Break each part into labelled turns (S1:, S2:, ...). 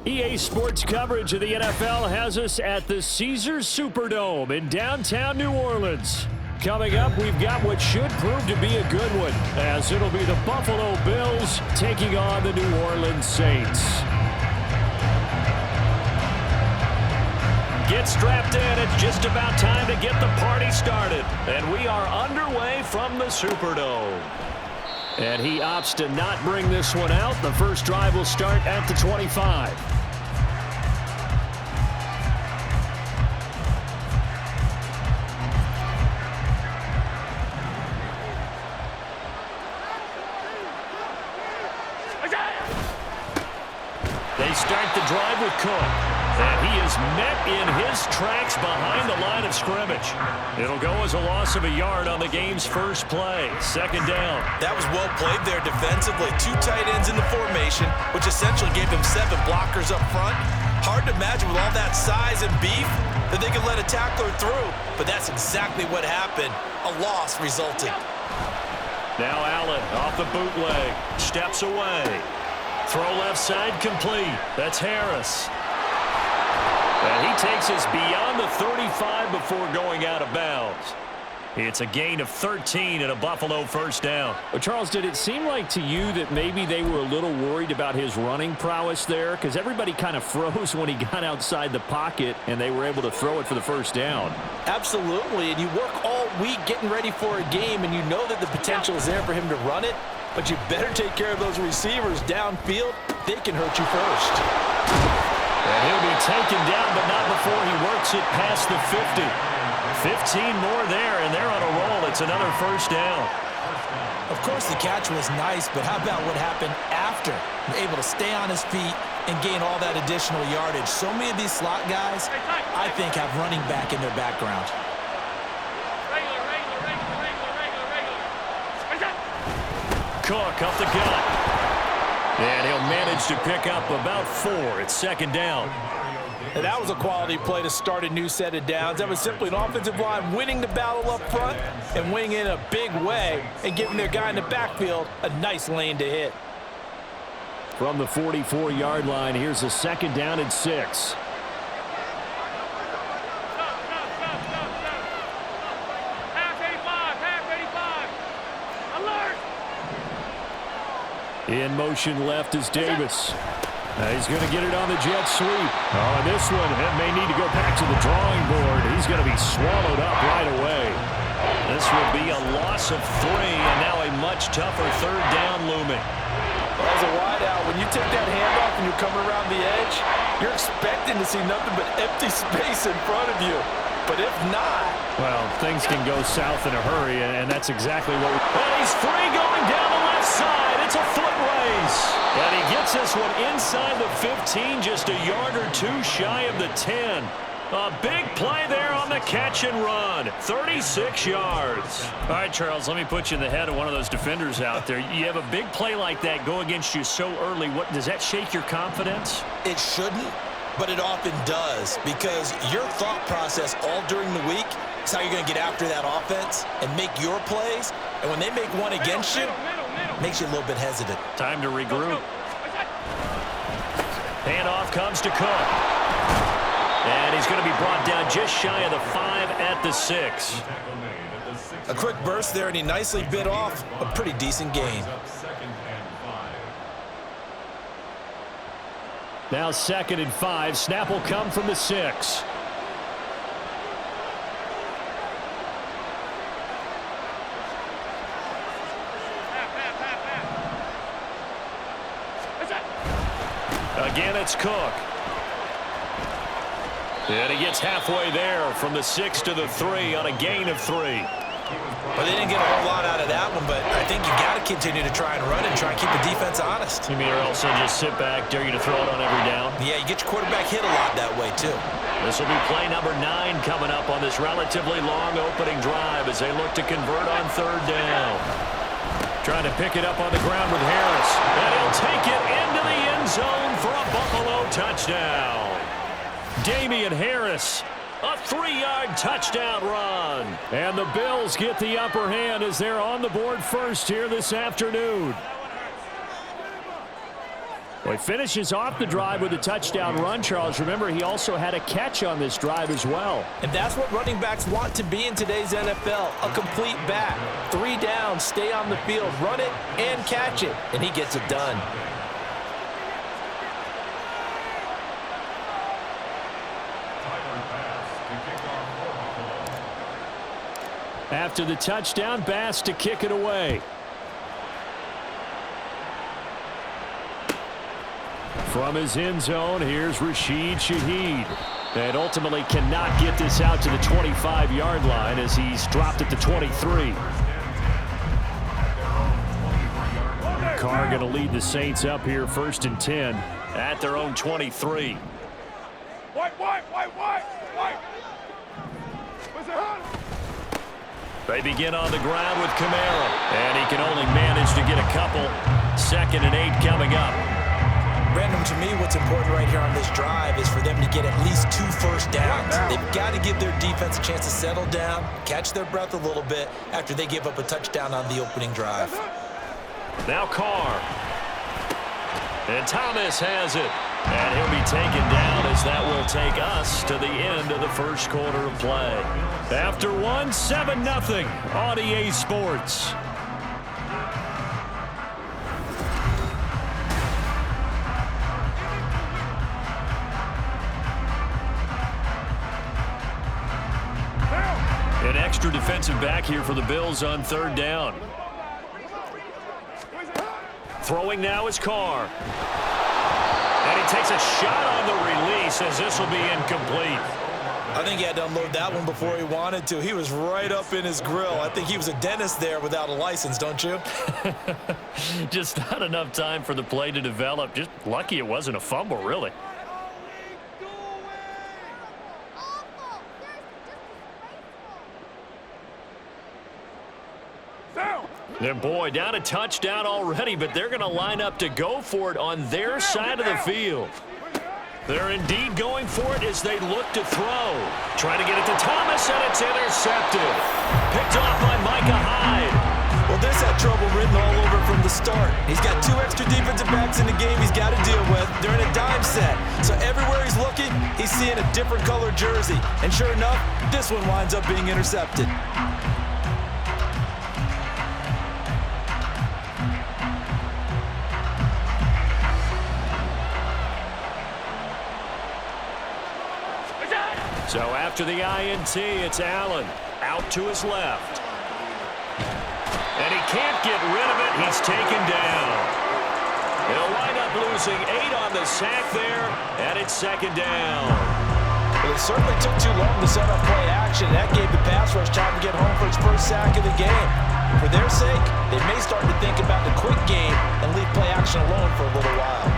S1: EA Sports coverage of the NFL has us at the Caesars Superdome in downtown New Orleans. Coming up, we've got what should prove to be a good one, as it'll be the Buffalo Bills taking on the New Orleans Saints. Get strapped in. It's just about time to get the party started. And we are underway from the Superdome. And he opts to not bring this one out. The first drive will start at the 25. They start the drive with Cook. And he is met in his tracks behind the line of scrimmage. It'll go as a loss of a yard on the game's first play. Second down.
S2: That was well played there defensively. Two tight ends in the formation, which essentially gave them 7 blockers up front. Hard to imagine with all that size and beef that they could let a tackler through. But that's exactly what happened. A loss resulted.
S1: Now Allen off the bootleg. Steps away. Throw left side complete. That's Harris. And he takes us beyond the 35 before going out of bounds. It's a gain of 13 and a Buffalo first down.
S3: Well, Charles, did it seem like to you that maybe they were a little worried about his running prowess there? Because everybody kind of froze when he got outside the pocket and they were able to throw it for the first down.
S4: Absolutely, and you work all week getting ready for a game and you know that the potential is there for him to run it, but you better take care of those receivers downfield. They can hurt you first.
S1: And he'll be taken down, but not before he works it past the 50. 15 more there, and they're on a roll. It's another first down.
S4: Of course, the catch was nice, but how about what happened after? Able to stay on his feet and gain all that additional yardage. So many of these slot guys, I think, have running back in their background.
S1: Cook up the gut. And he'll manage to pick up about 4. It's second down.
S4: And that was a quality play to start a new set of downs. That was simply an offensive line winning the battle up front and winning in a big way and giving their guy in the backfield a nice lane to hit.
S3: From the 44-yard line, here's a second down and 6. In motion left is Davis. He's going to get it on the jet sweep. Oh, and this one may need to go back to the drawing board. He's going to be swallowed up right away.
S1: This will be a loss of 3, and now a much tougher third down looming.
S4: As a wideout, when you take that handoff and you come around the edge, you're expecting to see nothing but empty space in front of you. But if not...
S3: well, things can go south in a hurry, and that's exactly what...
S1: and he's free going down the left side. It's a foot race. And he gets this one inside the 15, just a yard or 2 shy of the 10. A big play there on the catch and run. 36 yards.
S3: All right, Charles, let me put you in the head of one of those defenders out there. You have a big play like that go against you so early. What does that shake your confidence?
S2: It shouldn't, but it often does, because your thought process all during the week is how you're going to get after that offense and make your plays. And when they make one against you, it makes you a little bit hesitant.
S3: Time to regroup.
S1: Handoff comes to Cook. And he's going to be brought down just shy of the 5 at the 6.
S2: A quick burst there, and he nicely bit off a pretty decent gain.
S1: Now 2nd and 5. Snap will come from the 6. Again, it's Cook. And he gets halfway there from the 6 to the 3 on a gain of 3.
S2: Well, they didn't get a whole lot out of that one, but I think you got to continue to try and run and try and keep the defense honest.
S1: You mean or else they'll just sit back, dare you to throw it on every down?
S2: Yeah, you get your quarterback hit a lot that way, too.
S1: This will be play number 9 coming up on this relatively long opening drive as they look to convert on 3rd down. Trying to pick it up on the ground with Harris. And he'll take it into the end zone for a Buffalo touchdown. Damian Harris. A 3-yard touchdown run. And the Bills get the upper hand as they're on the board first here this afternoon. Well, he finishes off the drive with a touchdown run, Charles. Remember, he also had a catch on this drive as well.
S4: And that's what running backs want to be in today's NFL, a complete back. 3 downs, stay on the field, run it, and catch it. And he gets it done.
S1: After the touchdown, Bass to kick it away. From his end zone, here's Rashid Shaheed. And ultimately cannot get this out to the 25-yard line as he's dropped at the 23. Carr going to lead the Saints up here 1st and 10 at their own 23. They begin on the ground with Kamara, and he can only manage to get a couple. 2nd and 8 coming up.
S4: Brandon, to me, what's important right here on this drive is for them to get at least 2 first downs. They've got to give their defense a chance to settle down, catch their breath a little bit after they give up a touchdown on the opening drive.
S1: Now Carr. And Thomas has it. And he'll be taken down as that will take us to the end of the first quarter of play. After 7-0 on EA Sports. An extra defensive back here for the Bills on 3rd down. Throwing now is Carr. And he takes a shot on the release as this will be incomplete.
S4: I think he had to unload that one before he wanted to. He was right up in his grill. I think he was a dentist there without a license, don't you?
S1: Just not enough time for the play to develop. Just lucky it wasn't a fumble, really. And boy, down a touchdown already, but they're going to line up to go for it on their side of the field. They're indeed going for it as they look to throw. Trying to get it to Thomas, and it's intercepted. Picked off by Micah Hyde.
S4: Well, this had trouble written all over from the start. He's got 2 extra defensive backs in the game he's got to deal with. They're in a dime set. So everywhere he's looking, he's seeing a different color jersey. And sure enough, this one winds up being intercepted.
S1: So after the INT, it's Allen out to his left. And he can't get rid of it. He's taken down. He'll wind up losing 8 on the sack there, and it's 2nd down.
S4: Well, it certainly took too long to set up play action. That gave the pass rush time to get home for his first sack of the game. For their sake, they may start to think about the quick game and leave play action alone for a little while.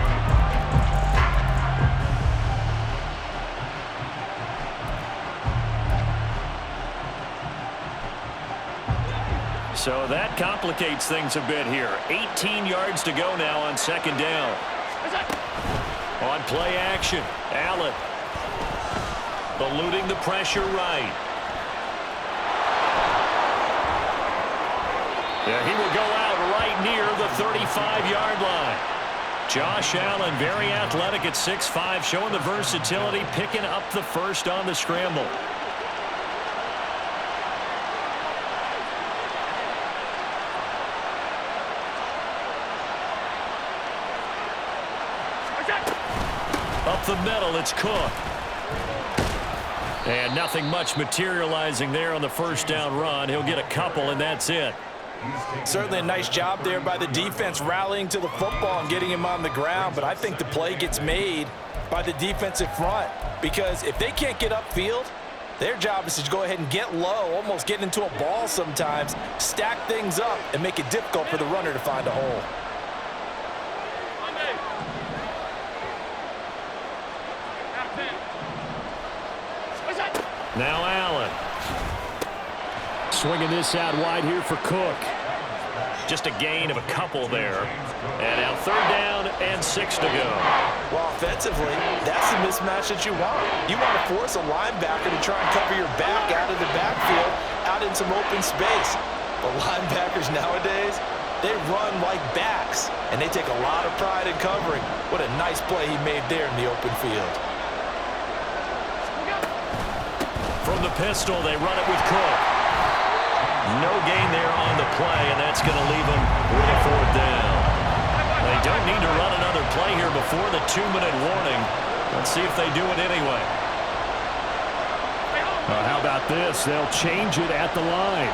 S1: So that complicates things a bit here. 18 yards to go now on 2nd down. On play action, Allen eluding the pressure right. Yeah, he will go out right near the 35-yard line. Josh Allen, very athletic at 6'5", showing the versatility, picking up the first on the scramble. Up the middle, it's Cook. And nothing much materializing there on the 1st down run. He'll get a couple, and that's it.
S4: Certainly a nice job there by the defense rallying to the football and getting him on the ground, but I think the play gets made by the defensive front because if they can't get upfield, their job is to go ahead and get low, almost get into a ball sometimes, stack things up, and make it difficult for the runner to find a hole.
S1: Now Allen. Swinging this out wide here for Cook. Just a gain of a couple there. And now 3rd down and 6 to go.
S2: Well, offensively, that's the mismatch that you want. You want to force a linebacker to try and cover your back out of the backfield, out in some open space. But linebackers nowadays, they run like backs, and they take a lot of pride in covering. What a nice play he made there in the open field.
S1: From the pistol, they run it with Cook. No gain there on the play, and that's going to leave them with a 4th down. They don't need to run another play here before the 2-minute warning. Let's see if they do it anyway.
S3: How about this? They'll change it at the line.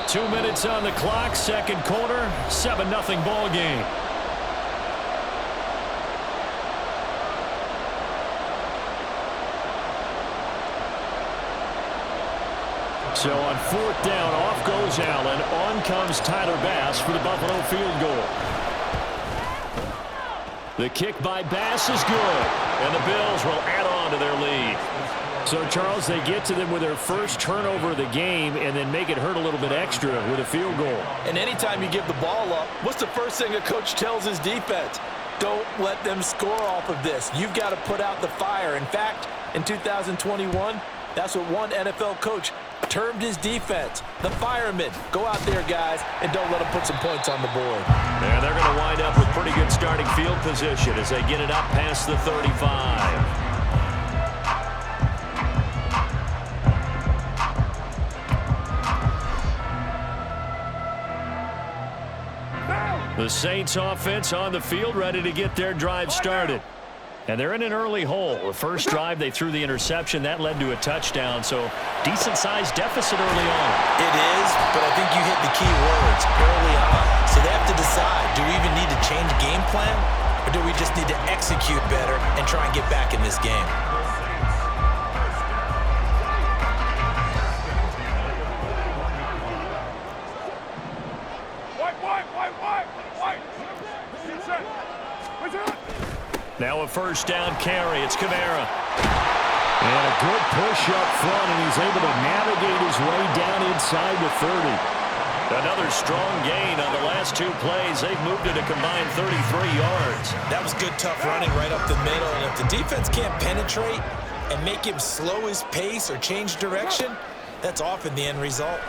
S3: Two minutes on the clock, 2nd quarter, 7-0 ball game. So on 4th down, off goes Allen. On comes Tyler Bass for the Buffalo field goal. The kick by Bass is good, and the Bills will add on to their lead. So, Charles, they get to them with their first turnover of the game and then make it hurt a little bit extra with a field goal.
S2: And anytime you give the ball up, what's the first thing a coach tells his defense? Don't let them score off of this. You've got to put out the fire. In fact, in 2021, that's what one NFL coach termed his defense, the firemen. Go out there, guys, and don't let them put some points on the board.
S1: Yeah, they're going to wind up with pretty good starting field position as they get it up past the 35. The Saints offense on the field, ready to get their drive started. And they're in an early hole. The first drive, they threw the interception. That led to a touchdown, so decent-sized deficit early on.
S2: It is, but I think you hit the key words early on. So they have to decide, do we even need to change game plan, or do we just need to execute better and try and get back in this game?
S1: Now a first down carry. It's Kamara. And a good push up front, and he's able to navigate his way down inside the 30. Another strong gain on the last 2 plays. They've moved it a combined 33 yards.
S2: That was good, tough running right up the middle. And if the defense can't penetrate and make him slow his pace or change direction, that's often the end result.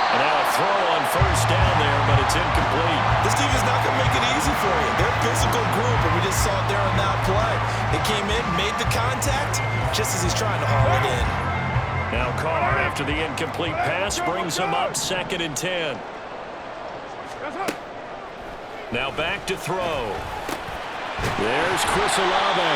S1: And now a throw on first down there, but it's incomplete.
S2: This defense is not going to make it easy for you. They're a physical group, and we just saw it there on that play. They came in, made the contact, just as he's trying to haul it in.
S1: Now Carr, after the incomplete pass, brings him up 2nd and 10. Now back to throw. There's Chris Olave.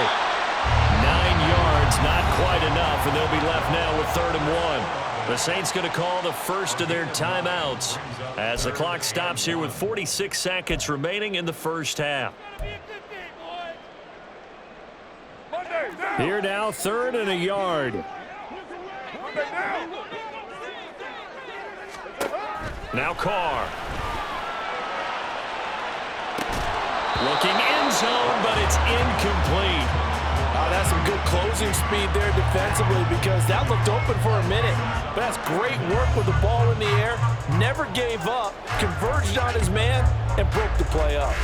S1: 9 yards, not quite enough, and they'll be left now with 3rd and 1. The Saints going to call the first of their timeouts as the clock stops here with 46 seconds remaining in the first half. Here now, 3rd and a yard. Now Carr. Looking end zone, but it's incomplete.
S2: That's some good closing speed there defensively because that looked open for a minute. But that's great work with the ball in the air. Never gave up, converged on his man, and broke the play up.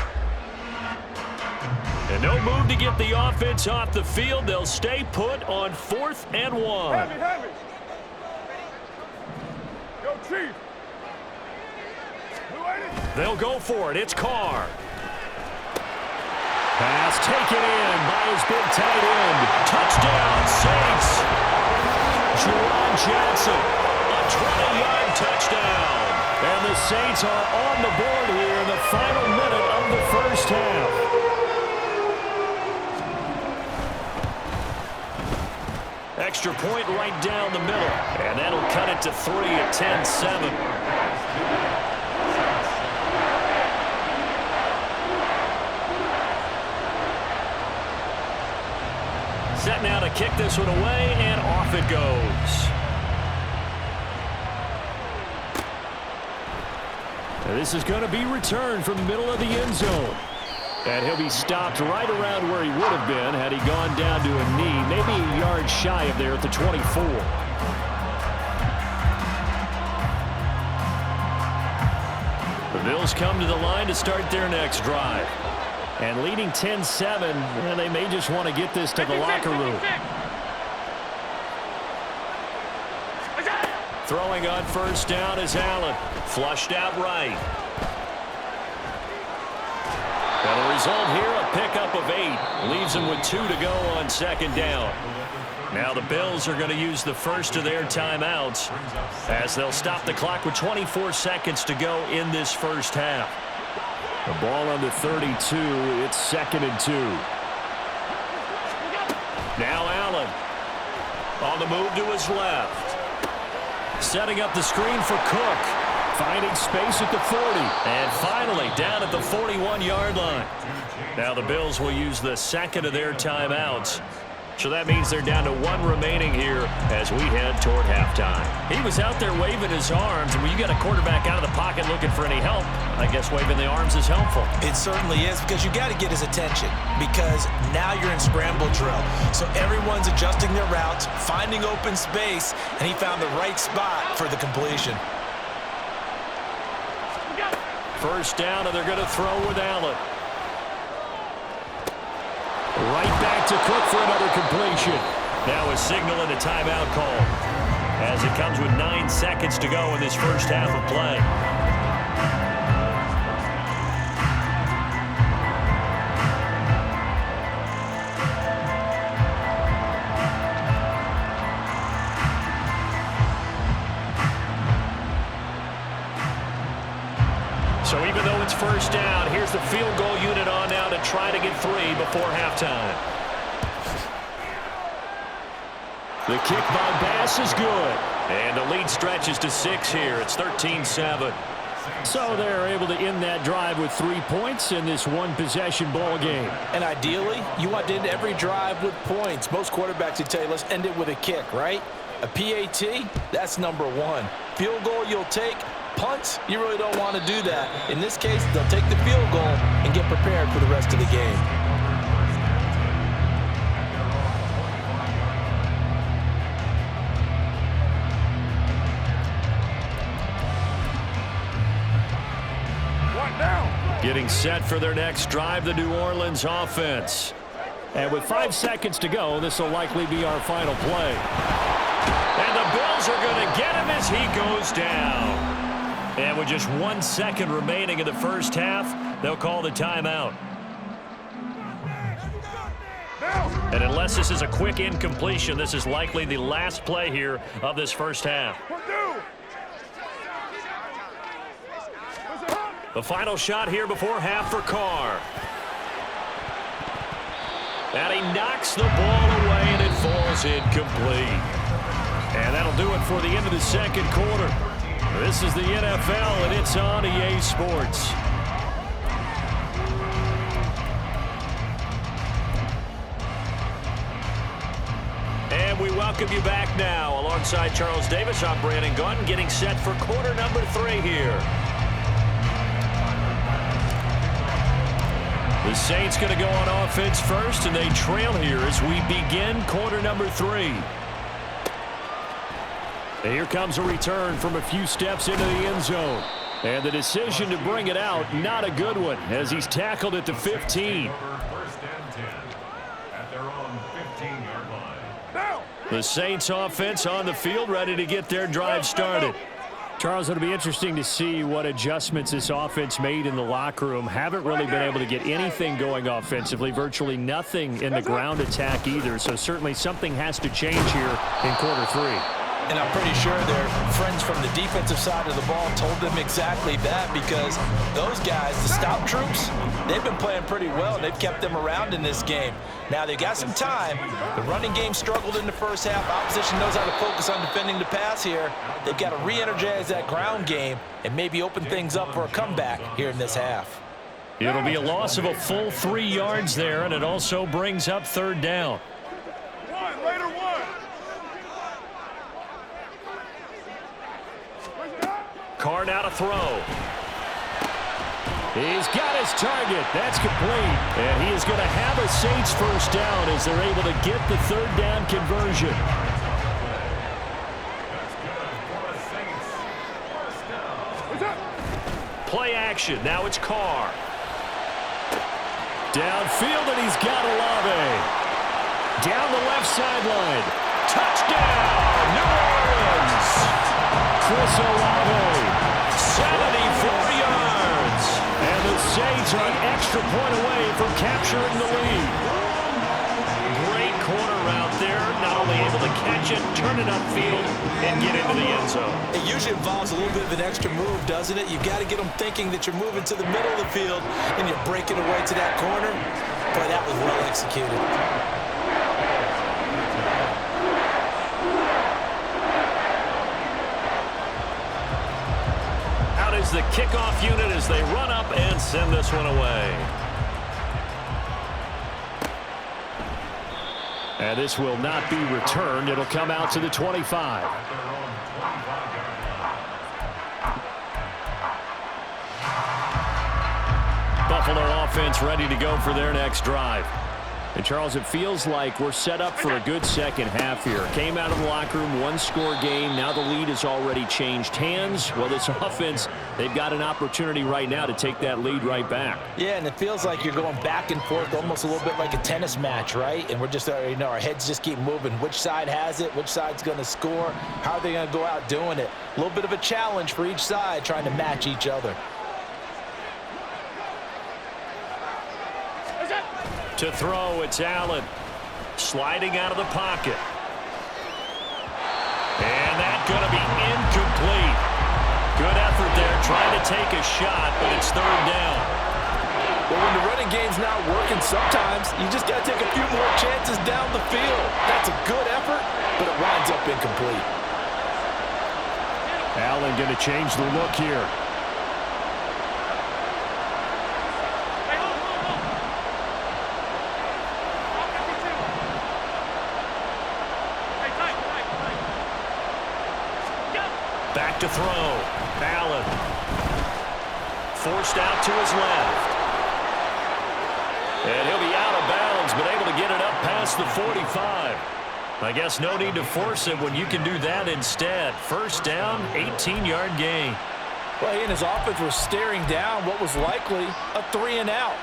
S1: And no move to get the offense off the field. They'll stay put on 4th and 1.
S5: Heavy. Go, Chief.
S1: They'll go for it. It's Carr. Pass taken in by his big tight end. Touchdown, Saints. Juwan Johnson, a 20-yard touchdown. And the Saints are on the board here in the final minute of the first half. Extra point right down the middle. And that'll cut it to 3 at 10-7. Set now to kick this one away, and off it goes. And this is going to be returned from the middle of the end zone.
S3: And he'll be stopped right around where he would have been had he gone down to a knee, maybe a yard shy of there at the 24. The Bills come to the line to start their next drive. And leading 10-7, and they may just want to get this to the locker room. Throwing on first down is Allen. Flushed out right. And the result here, a pickup of 8. Leaves them with 2 to go on second down. Now the Bills are going to use the first of their timeouts as they'll stop the clock with 24 seconds to go in this first half. The ball on the 32. It's 2nd and 2. Now Allen on the move to his left. Setting up the screen for Cook. Finding space at the 40. And finally down at the 41-yard line. Now the Bills will use the second of their timeouts. So that means they're down to 1 remaining here as we head toward halftime. He was out there waving his arms, and when you got a quarterback out of the pocket looking for any help, I guess waving the arms is helpful.
S4: It certainly is, because you got to get his attention, because now you're in scramble drill. So everyone's adjusting their routes, finding open space, and he found the right spot for the completion.
S3: First down, and they're going to throw with Allen. Right back to Cook for another completion. Now a signal and a timeout call as it comes with 9 seconds to go in this first half of play. So even though it's first down, here's the field goal unit on now to try to get 3 before halftime. The kick by Bass is good. And the lead stretches to 6 here. It's 13-7. So they're able to end that drive with 3 points in this one-possession ball game.
S4: And ideally, you want to end every drive with points. Most quarterbacks would tell you, let's end it with a kick, right? A PAT, that's number 1. Field goal you'll take. Punts, you really don't want to do that. In this case, they'll take the field goal and get prepared for the rest of the game.
S3: Getting set for their next drive, the New Orleans offense. And with 5 seconds to go, this will likely be our final play. And the Bills are going to get him as he goes down. And with just 1 second remaining in the first half, they'll call the timeout. And unless this is a quick incompletion, this is likely the last play here of this first half. The final shot here before half for Carr. And he knocks the ball away, and it falls incomplete. And that'll do it for the end of the second quarter. This is the NFL, and it's on EA Sports. And we welcome you back now. Alongside Charles Davis, I'm Brandon Gunn, getting set for quarter number 3 here. The Saints going to go on offense first, and they trail here as we begin quarter number 3. And here comes a return from a few steps into the end zone. And the decision to bring it out, not a good one, as he's tackled at the 15.
S5: First and 10 at their own 15-yard line.
S3: The Saints offense on the field, ready to get their drive started. Charles, it'll be interesting to see what adjustments this offense made in the locker room. Haven't really been able to get anything going offensively, virtually nothing in the ground attack either. So certainly something has to change here in quarter 3.
S4: And I'm pretty sure their friends from the defensive side of the ball told them exactly that, because those guys, the stop troops, they've been playing pretty well, and they've kept them around in this game. Now, they've got some time. The running game struggled in the first half. Opposition knows how to focus on defending the pass here. They've got to re-energize that ground game and maybe open things up for a comeback here in this half.
S3: It'll be a loss of a full 3 yards there, and it also brings up third down. Carr now to throw. He's got his target. That's complete. And he is going to have a Saints first down as they're able to get the third down conversion.
S1: Play action. Now it's Carr.
S3: Downfield, and he's got Olave. Down the left sideline. Touchdown, New Orleans. Chris Olave, 74 yards. And the Saints are an extra point away from capturing the lead.
S1: Great corner route there. Not only able to catch it, turn it upfield, and get into the end zone.
S4: It usually involves a little bit of an extra move, doesn't it? You've got to get them thinking that you're moving to the middle of the field and you're breaking away to that corner. Boy, that was well executed.
S1: Out is the kickoff unit as they run up and send this one away.
S3: And this will not be returned. It'll come out to the 25. Buffalo offense ready to go for their next drive. And, Charles, it feels like we're set up for a good second half here. Came out of the locker room, one-score game. Now the lead has already changed hands. Well, this offense, they've got an opportunity right now to take that lead right back.
S4: Yeah, and it feels like you're going back and forth almost a little bit like a tennis match, right? And we're just, our heads just keep moving. Which side has it? Which side's going to score? How are they going to go out doing it? A little bit of a challenge for each side trying to match each other.
S1: To throw, it's Allen. Sliding out of the pocket. And that's going to be incomplete. Good effort there, trying to take a shot, but it's third down.
S4: Well, when the running game's not working, sometimes you just got to take a few more chances down the field. That's a good effort, but it winds up incomplete.
S3: Allen going to change the look here.
S1: Back to throw. Allen. Forced out to his left. And he'll be out of bounds, but able to get it up past the 45. I guess no need to force it when you can do that instead. First down, 18-yard gain.
S4: Well, he and his offense were staring down what was likely a 3-and-out.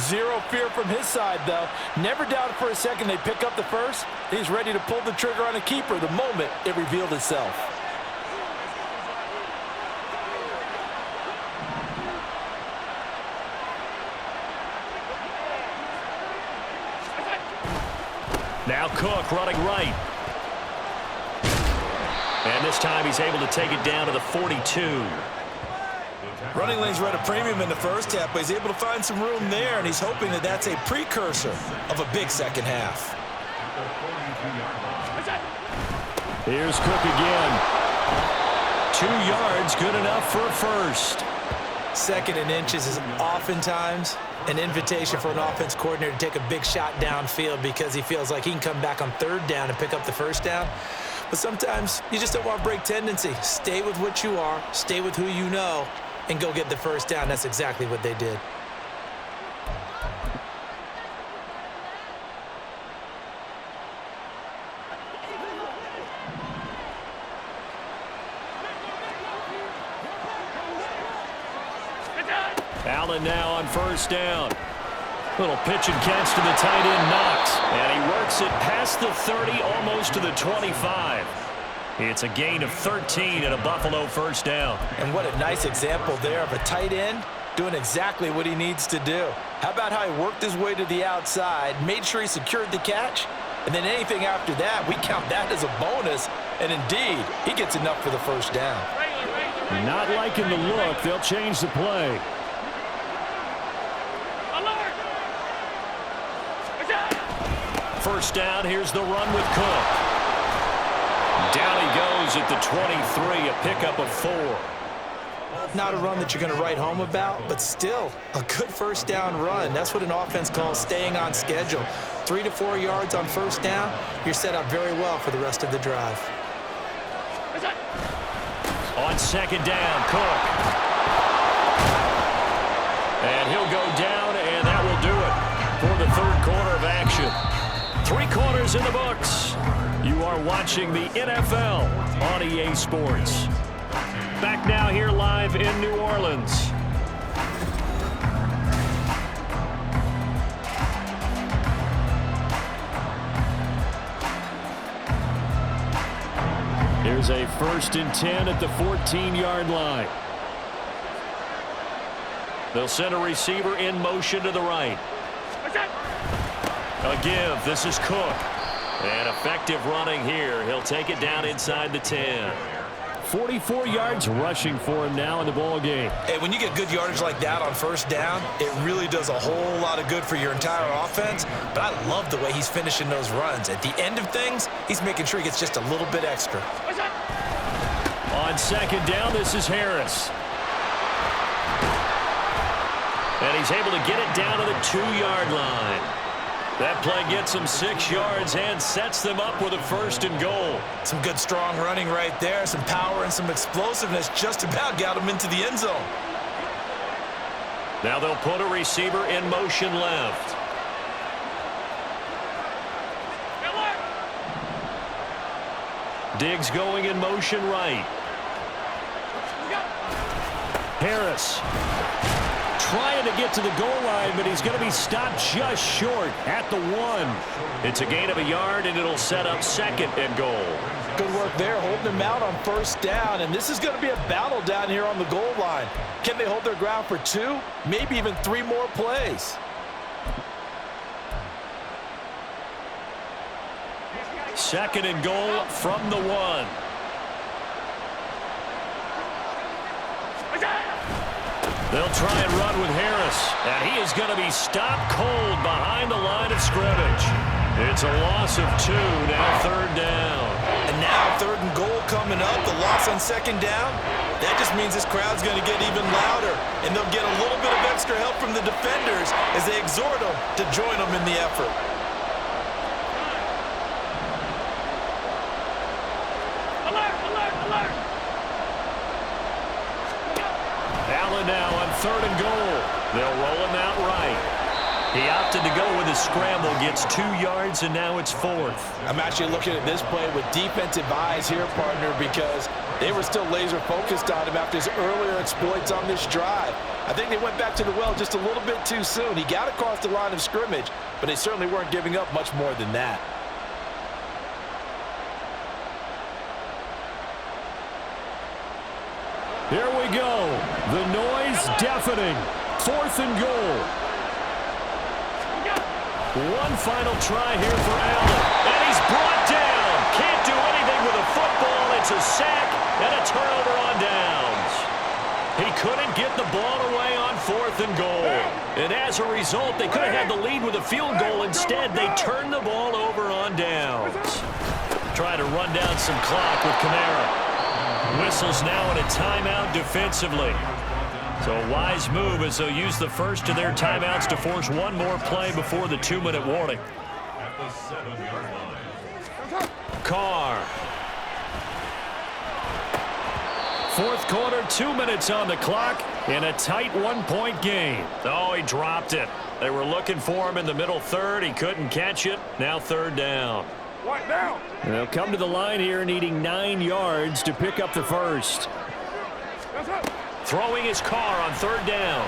S4: Zero fear from his side, though. Never doubted for a second they pick up the first. He's ready to pull the trigger on a keeper the moment it revealed itself.
S1: Now Cook running right. And this time he's able to take it down to the 42.
S4: Running lanes were at a premium in the first half, but he's able to find some room there, and he's hoping that that's a precursor of a big second half.
S3: Here's Cook again.
S1: 2 yards, good enough for a first.
S4: Second and inches is oftentimes an invitation for an offense coordinator to take a big shot downfield because he feels like he can come back on third down and pick up the first down. But sometimes you just don't want to break tendency. Stay with what you are, stay with who you know, and go get the first down. That's exactly what they did.
S1: Allen now on first down. Little pitch and catch to the tight end, Knox. And he works it past the 30, almost to the 25. It's a gain of 13 and a Buffalo first down.
S4: And what a nice example there of a tight end doing exactly what he needs to do. How about how he worked his way to the outside, made sure he secured the catch, and then anything after that, we count that as a bonus. And indeed, he gets enough for the first down.
S3: Not liking the look. They'll change the play.
S1: First down, here's the run with Cook. Down he goes at the 23, a pickup of 4.
S4: Not a run that you're going to write home about, but still a good first down run. That's what an offense calls staying on schedule. 3 to 4 yards on first down, you're set up very well for the rest of the drive.
S1: On second down, Cook. And is in the books. You are watching the NFL on EA Sports. Back now here live in New Orleans. Here's a 1st and 10 at the 14-yard line. They'll send a receiver in motion to the right. A give. This is Cook. And effective running here. He'll take it down inside the 10. 44 yards rushing for him now in the ball game.
S2: Hey, when you get good yardage like that on 1st down, it really does a whole lot of good for your entire offense. But I love the way he's finishing those runs. At the end of things, he's making sure he gets just a little bit extra.
S1: On 2nd down, this is Harris. And he's able to get it down to the 2-yard line. That play gets him 6 yards and sets them up with a 1st and goal.
S2: Some good strong running right there. Some power and some explosiveness just about got him into the end zone.
S1: Now they'll put a receiver in motion left. Diggs going in motion right. Harris trying to get to the goal line, but he's going to be stopped just short at the 1. It's a gain of a yard, and it'll set up 2nd and goal.
S4: Good work there, holding him out on 1st down, and this is going to be a battle down here on the goal line. Can they hold their ground for 2, maybe even 3 more plays?
S1: Second and goal from the 1. They'll try and run with Harris, and he is going to be stopped cold behind the line of scrimmage. It's a loss of 2, now 3rd down.
S2: And now 3rd and goal coming up, the loss on 2nd down. That just means this crowd's going to get even louder, and they'll get a little bit of extra help from the defenders as they exhort them to join them in the effort.
S1: Allen now on 3rd and goal. They'll roll him out right. He opted to go with his scramble, gets 2 yards, and now it's 4th.
S4: I'm actually looking at this play with defensive eyes here, partner, because they were still laser focused on him after his earlier exploits on this drive. I think they went back to the well just a little bit too soon. He got across the line of scrimmage, but they certainly weren't giving up much more than that.
S1: Here we go. The noise deafening. 4th and goal. One final try here for Allen. And he's brought down. Can't do anything with a football. It's a sack and a turnover on downs. He couldn't get the ball away on 4th and goal. And as a result, they could have had the lead with a field goal. Instead, they turned the ball over on downs. Try to run down some clock with Kamara. Whistles now in a timeout defensively. So a wise move as they'll use the first of their timeouts to force one more play before the 2-minute warning.
S5: At the 7-yard line.
S1: Carr. 4th quarter, 2 minutes on the clock in a tight 1-point game. Oh, he dropped it. They were looking for him in the middle 3rd. He couldn't catch it. Now 3rd down. And they'll come to the line here needing 9 yards to pick up the first. Throwing his Carr on 3rd down.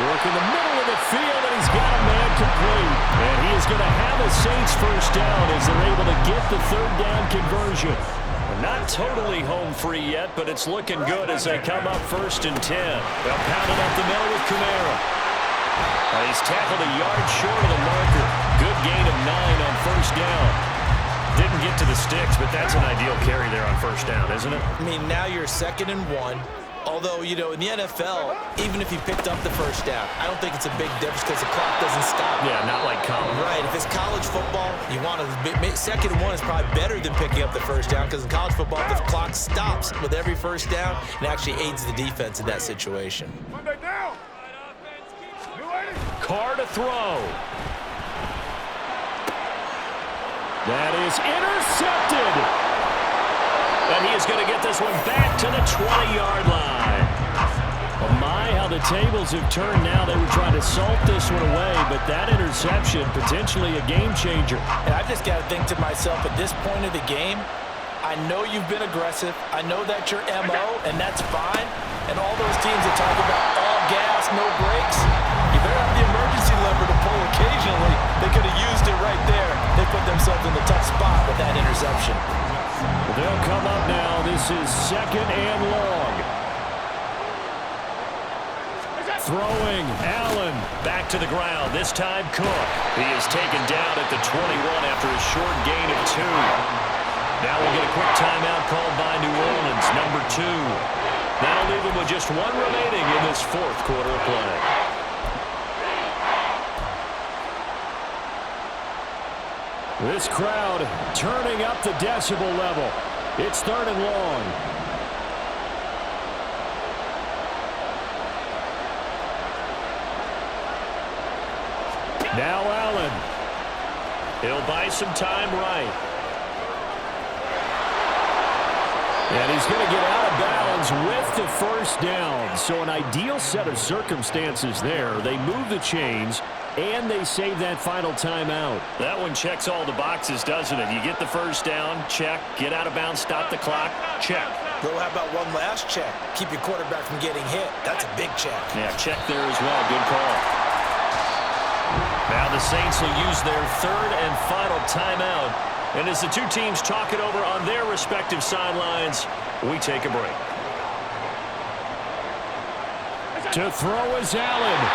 S1: Work in the middle of the field, and he's got a man complete. And he is going to have a Saints first down as they're able to get the 3rd down conversion. Not totally home free yet, but it's looking good as they come up 1st and 10. They'll pound it up the middle with Kamara. He's tackled a yard short of the marker. Good gain of 9 on 1st down. Didn't get to the sticks, but that's an ideal carry there on 1st down, isn't it?
S4: I mean, now you're 2nd and 1. Although, you know, in the NFL, even if you picked up the 1st down, I don't think it's a big difference because the clock doesn't stop.
S1: Yeah, not like college.
S4: Right. If it's college football, you want to 2nd and 1 is probably better than picking up the 1st down because in college football, the clock stops with every 1st down and actually aids the defense in that situation.
S1: Carr to throw. That is intercepted. And he is going to get this one back to the 20-yard line. Oh my, how the
S3: the tables have turned now. They were trying to salt this one away, but that interception, potentially a game changer.
S4: And I just got to think to myself, at this point of the game, I know you've been aggressive. I know that's your MO, and that's fine. And all those teams that talk about all gas, no brakes, you better have the emergency lever to pull occasionally. They could have used it right there. They put themselves in the tough spot with that interception.
S3: They'll come up now. This is 2nd and long. Throwing, Allen.
S1: Back to the ground, this time Cook. He is taken down at the 21 after a short gain of 2. Now we'll get a quick timeout called by New Orleans, number 2. That'll leave them with just 1 remaining in this 4th quarter of play.
S3: This crowd turning up the decibel level. It's 3rd and long. Now Allen.
S1: He'll buy some time right.
S3: And he's going to get out of bounds with the first down. So an ideal set of circumstances there. They move the chains, and they save that final timeout.
S1: That one checks all the boxes, doesn't it? You get the first down, check. Get out of bounds, stop the clock, check.
S4: Bro, how about one last check? Keep your quarterback from getting hit. That's a big check.
S1: Yeah, check there as well. Good call. Now the Saints will use their 3rd and final timeout. And as the two teams talk it over on their respective sidelines, we take a break.
S3: To throw is Allen.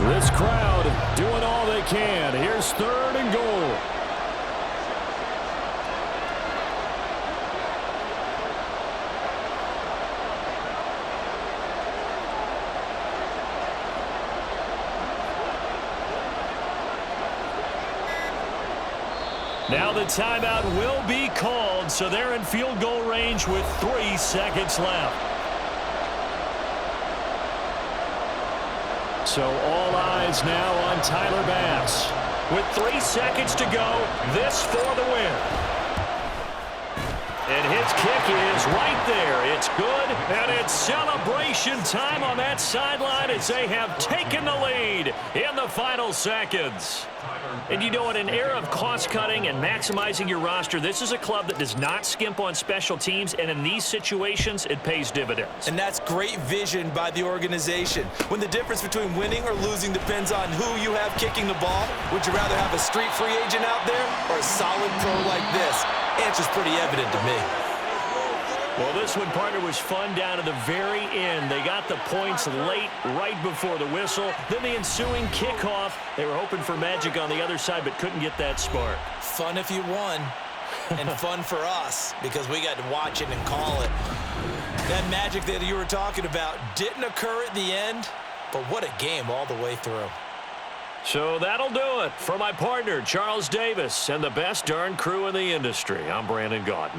S3: This crowd doing all they can. Here's 3rd and goal.
S1: Now the timeout will be called, so they're in field goal range with 3 seconds left.
S3: So all eyes now on Tyler Bass.
S1: With 3 seconds to go, this for the win. And his kick is right there. It's good, and it's celebration time on that sideline as they have taken the lead in the final seconds. And you know, in an era of cost-cutting and maximizing your roster, this is a club that does not skimp on special teams, and in these situations, it pays dividends.
S4: And that's great vision by the organization. When the difference between winning or losing depends on who you have kicking the ball, would you rather have a street free agent out there or a solid pro like this? Answer's pretty evident to me.
S1: Well, this one, partner, was fun down to the very end. They got the points late, right before the whistle. Then the ensuing kickoff. They were hoping for magic on the other side, but couldn't get that spark.
S4: Fun if you won, and fun for us because we got to watch it and call it. That magic that you were talking about didn't occur at the end, but what a game all the way through.
S1: So that'll do it for my partner, Charles Davis, and the best darn crew in the industry. I'm Brandon Gaudin.